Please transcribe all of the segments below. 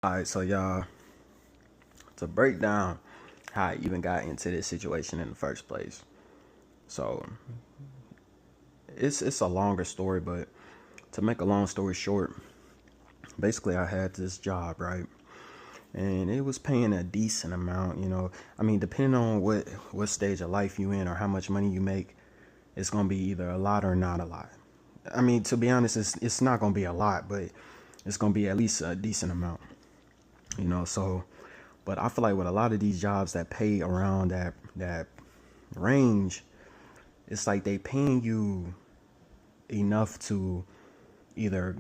Alright, so y'all, to break down how I even got into this situation in the first place. So it's a longer story, but to make a long story short, basically I had this job, right? And it was paying a decent amount, I mean, depending on what stage of life you in or how much money you make, it's gonna be either a lot or not a lot. I mean, to be honest, it's not gonna be a lot, but it's gonna be at least a decent amount, so but I feel like with a lot of these jobs that pay around that range, it's like they paying you enough to either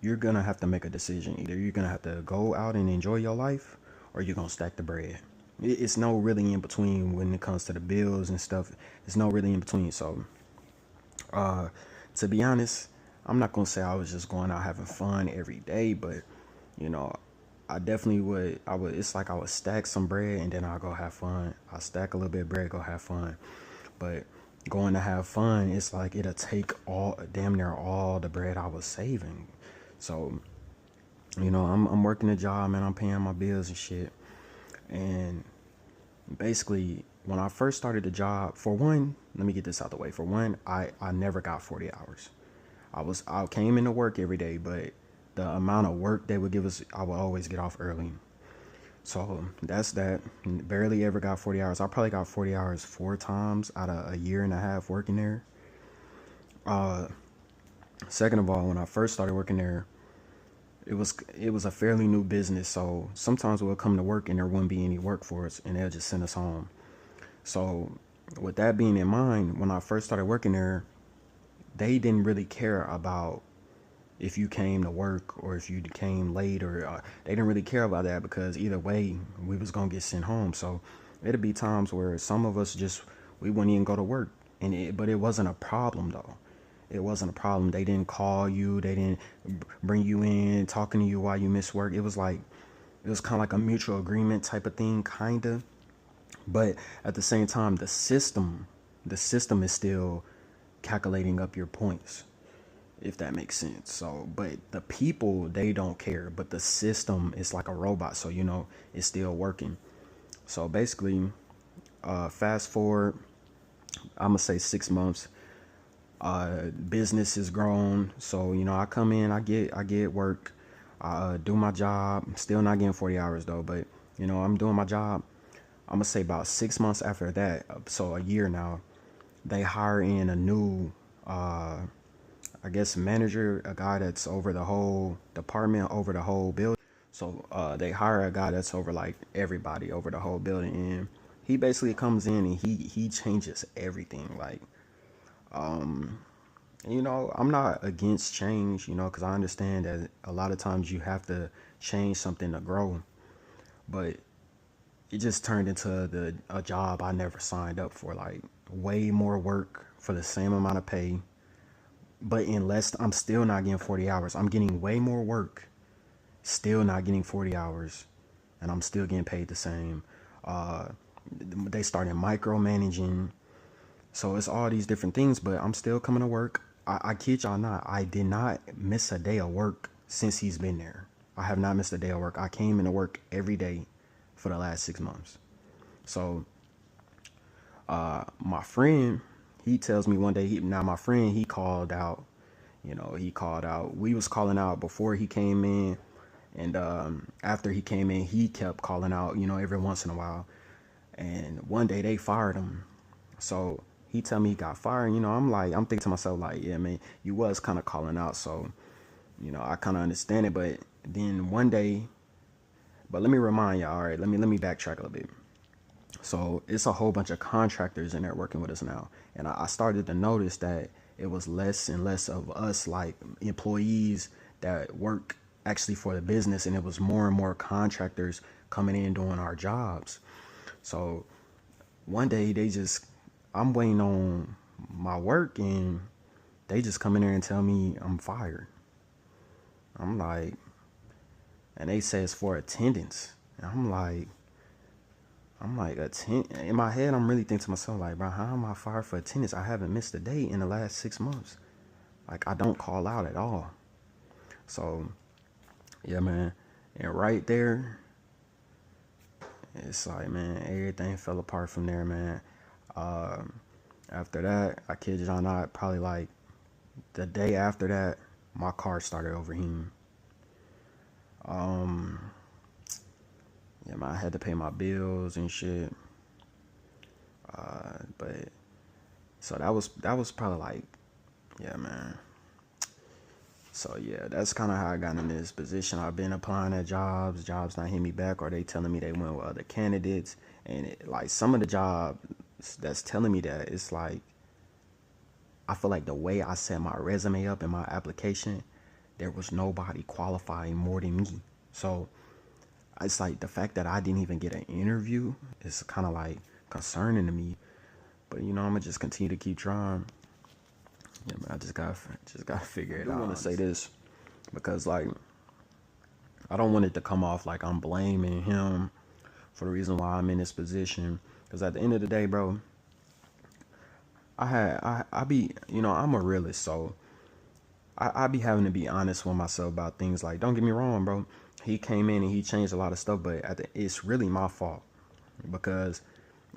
you're gonna have to make a decision. Either you're gonna have to go out and enjoy your life, or you're gonna stack the bread. It's no really in between when it comes to the bills and stuff. It's no really in between. So, uh, to be honest, I'm not gonna say I was just going out having fun every day, but you know, I definitely would. I would. It's like I would stack some bread and then I'll go have fun. I stack a little bit of bread, go have fun. But going to have fun, it's like it'll take all damn near all the bread I was saving. So I'm working a job, man. I'm paying my bills and shit. And basically, when I first started the job, for one, let me get this out the way. For one, I never got 40 hours. I came into work every day, but the amount of work they would give us, I would always get off early. So that's that. Barely ever got 40 hours. I probably got 40 hours four times out of a year and a half working there. Uh, Second of all, when I first started working there, it was a fairly new business. So sometimes we'll come to work and there wouldn't be any work for us, and they'll just send us home. So with that being in mind, when I first started working there, they didn't really care about if you came to work or if you came late, or they didn't really care about that, because either way we was gonna get sent home. So it'd be times where some of us just we wouldn't even go to work, but it wasn't a problem though. It wasn't a problem. They didn't call you, they didn't bring you in talking to you while you missed work. It was kind of like a mutual agreement type of thing, kind of. But at the same time, the system is still calculating up your points, if that makes sense. So, but the people, they don't care, but the system is like a robot, so it's still working. So basically, fast forward, I'm gonna say 6 months. Business is grown, so I come in, I get work, I do my job. Still not getting 40 hours though, but I'm doing my job. I'm gonna say about 6 months after that, so a year now, they hire in a new I guess manager, a guy that's over the whole department, over the whole building. So they hire a guy that's over like everybody over the whole building, and he basically comes in and he changes everything. Like, I'm not against change, because I understand that a lot of times you have to change something to grow, but it just turned into a job I never signed up for. Like, way more work for the same amount of pay, but in less. I'm still not getting 40 hours. I'm getting way more work, still not getting 40 hours, and I'm still getting paid the same. Uh, they started micromanaging, so it's all these different things. But I'm still coming to work. I kid y'all not. I did not miss a day of work since he's been there. I have not missed a day of work. I came into work every day for the last 6 months. So my friend, he tells me one day. Now my friend, he called out. He called out. We was calling out before he came in, and after he came in, he kept calling out. Every once in a while. And one day they fired him. So he tell me he got fired. I'm thinking to myself like, yeah, man, you was kind of calling out. So I kind of understand it. But then one day, but let me remind y'all. All right, let me backtrack a little bit. So it's a whole bunch of contractors in there working with us now. And I started to notice that it was less and less of us, like employees that work actually for the business, and it was more and more contractors coming in doing our jobs. So one day I'm waiting on my work, and they just come in there and tell me I'm fired. I'm like, and they say it's for attendance. And I'm like, in my head, I'm really thinking to myself, like, bro, how am I fired for attendance? I haven't missed a day in the last 6 months. Like, I don't call out at all. So, yeah, man. And right there, it's like, man, everything fell apart from there, man. Um, After that, I kid you not, probably like the day after that, my car started overheating. Um, yeah, man, I had to pay my bills and shit. But so that was probably like, yeah, man. So yeah, that's kind of how I got in this position. I've been applying at jobs not hitting me back, or they telling me they went with other candidates. And like some of the jobs that's telling me that, it's like I feel like the way I set my resume up in my application, there was nobody qualifying more than me. So it's like the fact that I didn't even get an interview is kind of like concerning to me. But I'm gonna just continue to keep trying. Yeah, man, I just gotta figure it out. I want to say this because like I don't want it to come off like I'm blaming him for the reason why I'm in this position. Because at the end of the day, bro, I be I'm a realist, so I be having to be honest with myself about things. Like, don't get me wrong, bro. He came in and he changed a lot of stuff, but it's really my fault because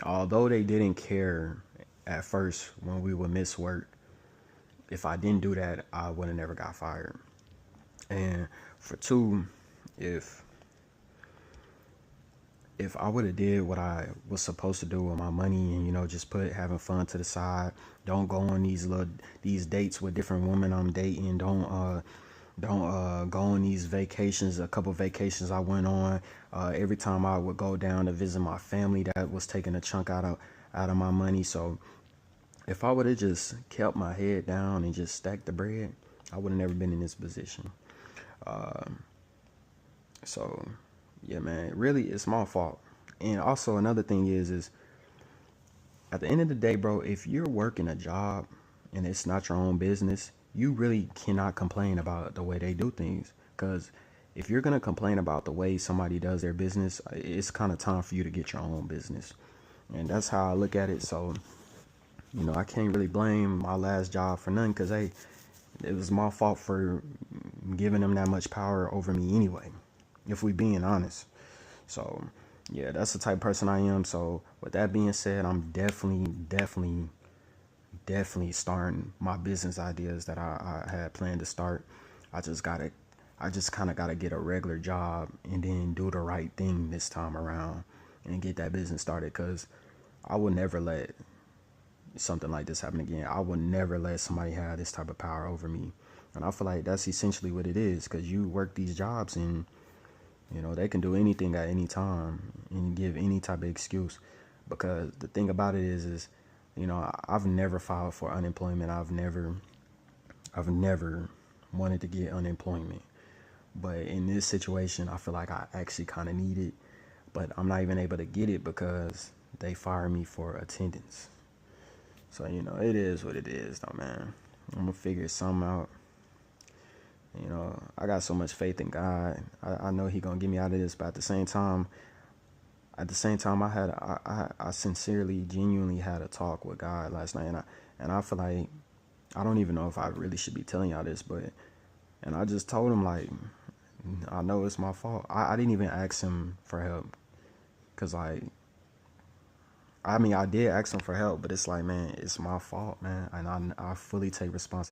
although they didn't care at first when we would miss work, if I didn't do that, I would have never got fired. And for two, if I would have did what I was supposed to do with my money and just put having fun to the side, don't go on these dates with different women I'm dating, don't go on these vacations. A couple vacations I went on, every time I would go down to visit my family, that was taking a chunk out of my money. So if I would have just kept my head down and just stacked the bread, I would have never been in this position. So yeah, man, really it's my fault. And also another thing is at the end of the day, bro, if you're working a job and it's not your own business, you really cannot complain about the way they do things. Because if you're gonna complain about the way somebody does their business, it's kind of time for you to get your own business. And that's how I look at it. So I can't really blame my last job for nothing, because hey, it was my fault for giving them that much power over me anyway, if we being honest. So yeah, that's the type of person I am. So with that being said, I'm definitely starting my business ideas that I had planned to start. I just gotta, I just kind of gotta get a regular job and then do the right thing this time around and get that business started. Cause I would never let something like this happen again. I would never let somebody have this type of power over me. And I feel like that's essentially what it is. Cause you work these jobs and they can do anything at any time and give any type of excuse. Because the thing about it is, I've never filed for unemployment. I've never wanted to get unemployment. But in this situation, I feel like I actually kind of need it. But I'm not even able to get it because they fired me for attendance. So, it is what it is, though, man. I'm going to figure something out. I got so much faith in God. I know He gonna get me out of this, but at the same time, I sincerely, genuinely had a talk with God last night, and I feel like I don't even know if I really should be telling y'all this, and I just told him, like, I know it's my fault. I didn't even ask him for help, cause like, I mean, I did ask him for help, but it's like, man, it's my fault, man, and I fully take responsibility.